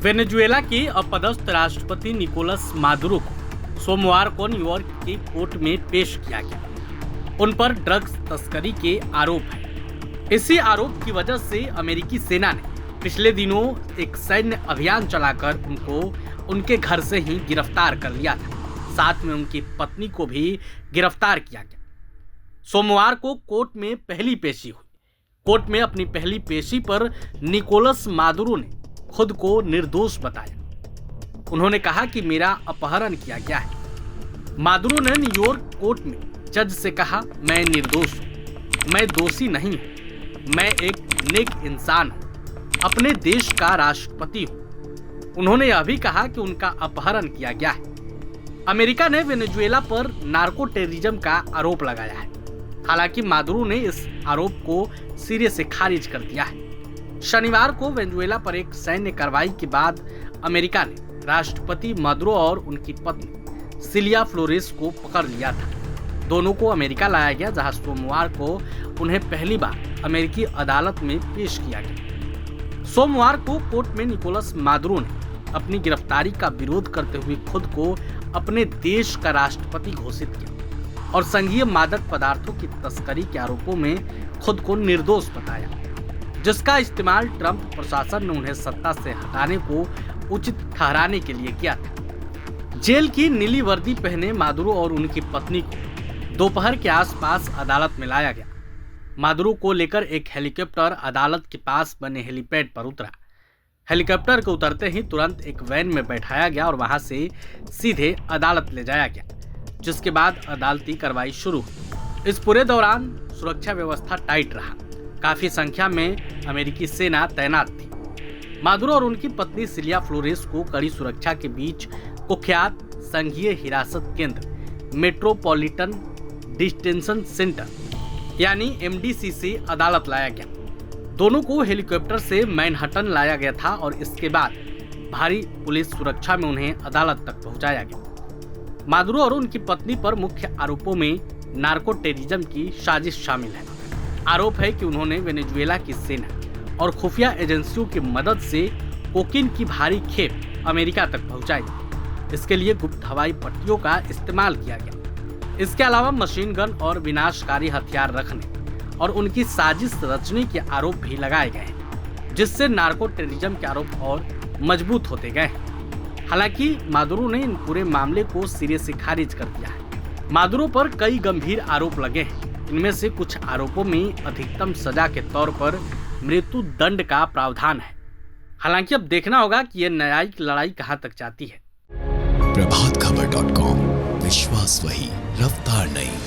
Venezuela के अपदस्थ राष्ट्रपति Nicolas Maduro को सोमवार को न्यूयॉर्क की कोर्ट में पेश किया गया। उन पर ड्रग्स तस्करी के आरोप हैं। इसी आरोप की वजह से अमेरिकी सेना ने पिछले दिनों एक सैन्य अभियान चलाकर उनको उनके घर से ही गिरफ्तार कर लिया था। साथ में उनकी पत्नी को भी गिरफ्तार किया गया। सोमवार को कोर्ट में पहली पेशी हुई। कोर्ट में अपनी पहली पेशी पर निकोलस मादुरो ने खुद को निर्दोष बताया। उन्होंने कहा कि मेरा अपहरण किया गया है। मादुरो ने न्यूयॉर्क कोर्ट में जज से कहा, मैं निर्दोष हूं, मैं दोषी नहीं हूं, मैं एक नेक इंसान हूं, अपने देश का राष्ट्रपति हूं। उन्होंने यह भी कहा कि उनका अपहरण किया गया है। अमेरिका ने वेनेजुएला पर नार्को टेररिज्म का आरोप लगाया है। हालांकि मादुरो ने इस आरोप को सिरे से खारिज कर दिया है। शनिवार को वेनेजुएला पर एक सैन्य कार्रवाई के बाद अमेरिका ने राष्ट्रपति मादुरो और उनकी पत्नी सिलिया फ्लोरेस को पकड़ लिया था। दोनों को अमेरिका लाया गया, जहां सोमवार को उन्हें पहली बार अमेरिकी अदालत में पेश किया गया। सोमवार को कोर्ट में निकोलस मादुरो ने अपनी गिरफ्तारी का विरोध करते हुए खुद को अपने देश का राष्ट्रपति घोषित किया और संघीय मादक पदार्थों की तस्करी के आरोपों में खुद को निर्दोष बताया, जिसका इस्तेमाल ट्रंप प्रशासन ने उन्हें सत्ता से हटाने को उचित ठहराने के लिए किया था। जेल की नीली वर्दी पहने मादुरो और उनकी पत्नी को दोपहर के आसपास अदालत में लाया गया। मादुरो को लेकर एक हेलीकॉप्टर अदालत के पास बने हेलीपैड पर उतरा। हेलीकॉप्टर के उतरते ही तुरंत एक वैन में बैठाया गया और वहां से सीधे अदालत ले जाया गया, जिसके बाद अदालती कार्रवाई शुरू हुई। इस पूरे दौरान सुरक्षा व्यवस्था टाइट रहा। काफी संख्या में अमेरिकी सेना तैनात थी। मादुरो और उनकी पत्नी सिलिया फ्लोरेस को कड़ी सुरक्षा के बीच कुख्यात संघीय हिरासत केंद्र मेट्रोपॉलिटन डिटेंशन सेंटर यानी एमडीसी से अदालत लाया गया। दोनों को हेलीकॉप्टर से मैनहट्टन लाया गया था और इसके बाद भारी पुलिस सुरक्षा में उन्हें अदालत तक पहुंचाया गया। मादुरो और उनकी पत्नी पर मुख्य आरोपों में नार्को टेररिज्म की साजिश शामिल है। आरोप है कि उन्होंने वेनेजुएला की सेना और खुफिया एजेंसियों की मदद से कोकीन की भारी खेप अमेरिका तक पहुंचाई। इसके लिए गुप्त हवाई पट्टियों का इस्तेमाल किया गया। इसके अलावा मशीन गन और विनाशकारी हथियार रखने और उनकी साजिश रचने के आरोप भी लगाए गए हैं, जिससे नार्को टेररिज्म के आरोप और मजबूत होते गए हैं। हालांकि मादुरो ने इन पूरे मामले को सिरे से खारिज कर दिया है। मादुरो पर कई गंभीर आरोप लगे हैं। इनमें से कुछ आरोपों में अधिकतम सजा के तौर पर मृत्यु दंड का प्रावधान है। हालांकि अब देखना होगा कि यह न्यायिक लड़ाई कहां तक जाती है। प्रभातखबर.com, विश्वास वही, रफ्तार नहीं।